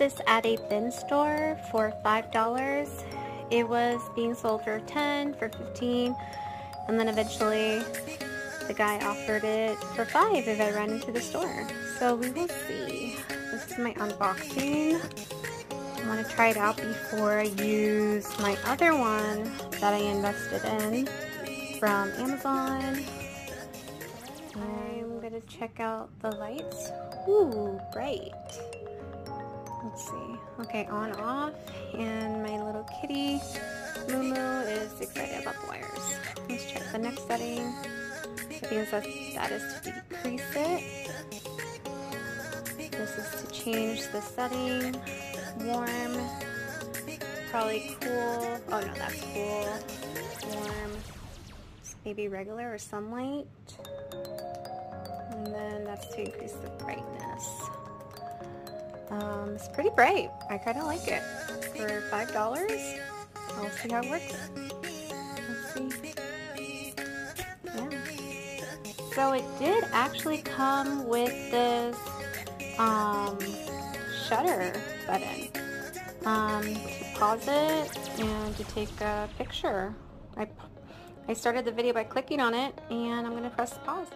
this at a bin store for $5. It was being sold for 10, for 15, and then eventually the guy offered it for 5 if I ran into the store. So we will see. This is my unboxing. I want to try it out before I use my other one that I invested in from Amazon. I'm going to check out the lights. Ooh, bright. Let's see. Okay, on, off, and my little kitty, Moo Moo, is excited about the wires. Let's check the next setting. I think that is to decrease it. This is to change the setting. Warm, probably cool. Oh no, that's cool. Warm, maybe regular or sunlight. And then that's to increase the brightness. It's pretty bright. I kind of like it. For $5, I'll see how it works. Let's see. Yeah. So it did actually come with this shutter button to pause it and to take a picture. I started the video by clicking on it, and I'm going to press pause.